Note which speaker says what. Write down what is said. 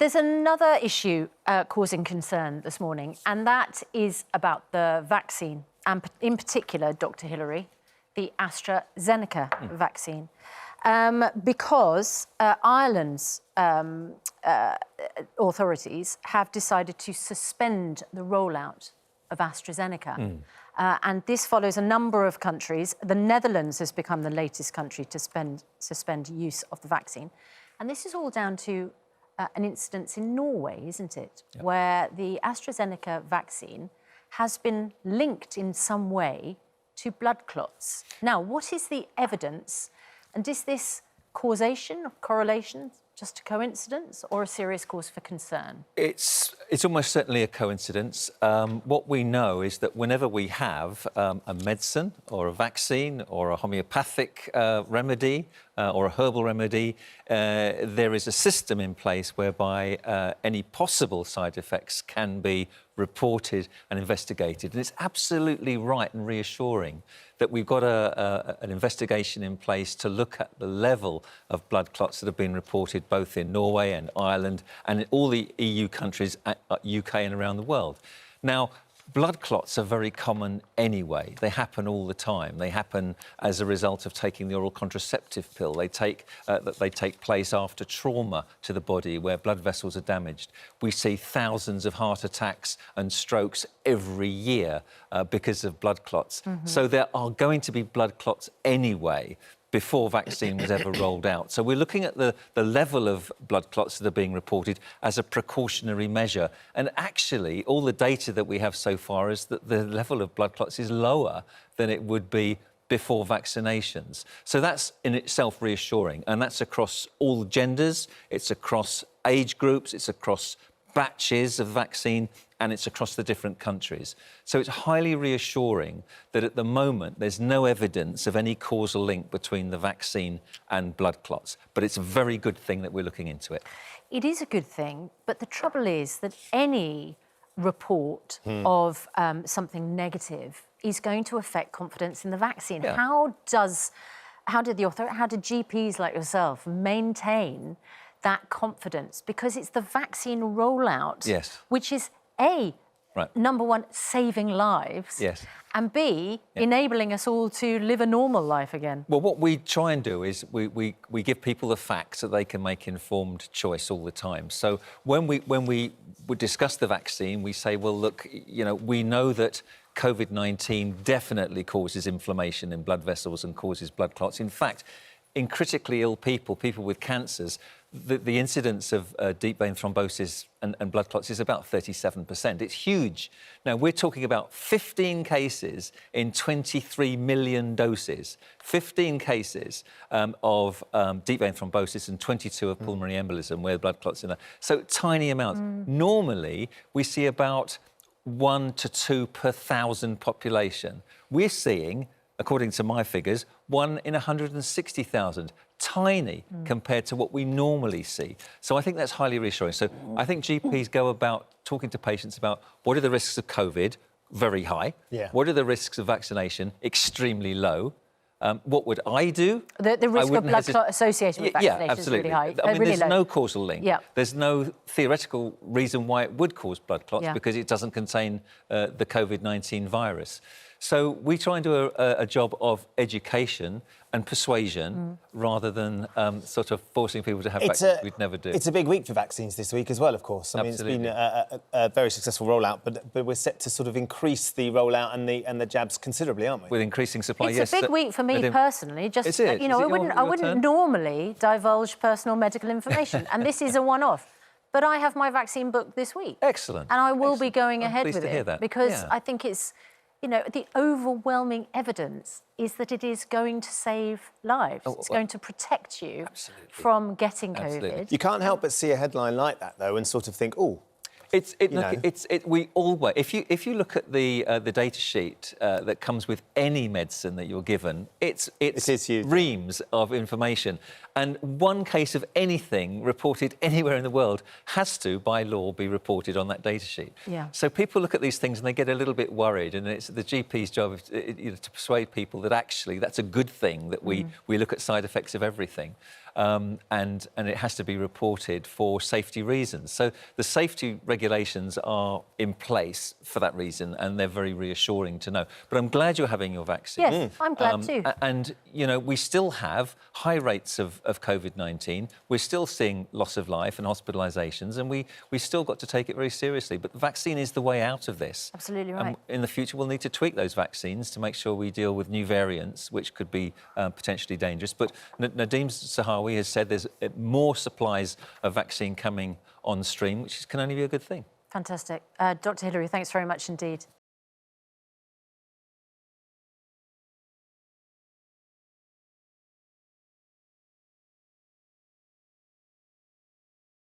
Speaker 1: There's another issue causing concern this morning, and that is about the vaccine, and in particular, Dr. Hillary, the AstraZeneca vaccine. Because Ireland's authorities have decided to suspend the rollout of AstraZeneca. And this follows a number of countries. The Netherlands has become the latest country to suspend use of the vaccine. And this is all down to an incident in Norway, isn't it? Yep. Where the AstraZeneca vaccine has been linked in some way to blood clots. Now, what is the evidence? And is this causation or correlation just a coincidence or a serious cause for concern?
Speaker 2: It's almost certainly a coincidence. What we know is that whenever we have a medicine or a vaccine or a homeopathic remedy or a herbal remedy, there is a system in place whereby any possible side effects can be reported and investigated. And it's absolutely right and reassuring that we've got an investigation in place to look at the level of blood clots that have been reported both in Norway and Ireland and in all the EU countries, UK and around the world. Now, blood clots are very common anyway. They happen all the time. They happen as a result of taking the oral contraceptive pill. They take place after trauma to the body where blood vessels are damaged. We see thousands of heart attacks and strokes every year because of blood clots. So there are going to be blood clots anyway before vaccine was ever rolled out. So we're looking at the level of blood clots that are being reported as a precautionary measure. And actually, all the data that we have so far is that the level of blood clots is lower than it would be before vaccinations. So that's in itself reassuring. And that's across all genders, it's across age groups, it's across batches of vaccine, and it's across the different countries. So it's highly reassuring that at the moment there's no evidence of any causal link between the vaccine and blood clots. But it's a very good thing that we're looking into it.
Speaker 1: It is a good thing, but the trouble is that any report of something negative is going to affect confidence in the vaccine.
Speaker 2: Yeah.
Speaker 1: How did GPs like yourself maintain that confidence? Because it's the vaccine rollout,
Speaker 2: yes,
Speaker 1: which is A, number one, saving lives,
Speaker 2: yes,
Speaker 1: and B, enabling us all to live a normal life again.
Speaker 2: Well, what we try and do is we give people the facts so they can make informed choice all the time. So when we would discuss the vaccine, we say, well, look, you know, we know that COVID-19 definitely causes inflammation in blood vessels and causes blood clots. In fact, in critically ill people with cancers, the incidence of deep vein thrombosis and blood clots is about 37%. It's huge. Now, we're talking about 15 cases in 23 million doses. 15 cases of deep vein thrombosis and 22 of pulmonary embolism where the blood clots in there. So tiny amounts. Normally, we see about 1 to 2 per 1,000 population. We're seeing, according to my figures, 1 in 160,000. Tiny compared to what we normally see. So I think that's highly reassuring. So I think GPs go about talking to patients about what are the risks of COVID, very high. Yeah. What are the risks of vaccination, extremely low. What would I do?
Speaker 1: The risk of blood clot associated with vaccination is really high.
Speaker 2: I mean,
Speaker 1: really
Speaker 2: there's
Speaker 1: low.
Speaker 2: no causal link.
Speaker 1: Yeah.
Speaker 2: There's no theoretical reason why it would cause blood clots because it doesn't contain the COVID-19 virus. So we try and do a job of education and persuasion rather than sort of forcing people to have vaccines we'd never do.
Speaker 3: It's a big week for vaccines this week as well, of course. I mean, it's been a very successful rollout, but we're set to sort of increase the rollout and the jabs considerably, aren't we?
Speaker 2: With increasing supply,
Speaker 1: yes. It's a big week for me personally. Just you know, I wouldn't normally divulge personal medical information, and this is a one-off. But I have my vaccine booked this week.
Speaker 2: Excellent.
Speaker 1: And I will be going ahead with
Speaker 2: to hear that.
Speaker 1: because I think it's, you know, the overwhelming evidence is that it is going to save lives. It's going to protect you from getting COVID.
Speaker 3: You can't help but see a headline like that, though, and sort of think, oh,
Speaker 2: we always. If you look at the data sheet that comes with any medicine that you're given, it's reams of information, and one case of anything reported anywhere in the world has to, by law, be reported on that data sheet.
Speaker 1: Yeah.
Speaker 2: So people look at these things and they get a little bit worried, and it's the GP's job to persuade people that actually that's a good thing that we look at side effects of everything. and it has to be reported for safety reasons. So the safety regulations are in place for that reason, and they're very reassuring to know. But I'm glad you're having your vaccine.
Speaker 1: Yes, I'm glad too.
Speaker 2: And, you know, we still have high rates of COVID-19. We're still seeing loss of life and hospitalisations, and we still got to take it very seriously. But the vaccine is the way out of this.
Speaker 1: Absolutely right.
Speaker 2: And in the future, we'll need to tweak those vaccines to make sure we deal with new variants, which could be potentially dangerous. But Nadeem Zahawi has said there's more supplies of vaccine coming on stream, which can only be a good thing.
Speaker 1: Fantastic. Dr. Hillary, thanks very much indeed.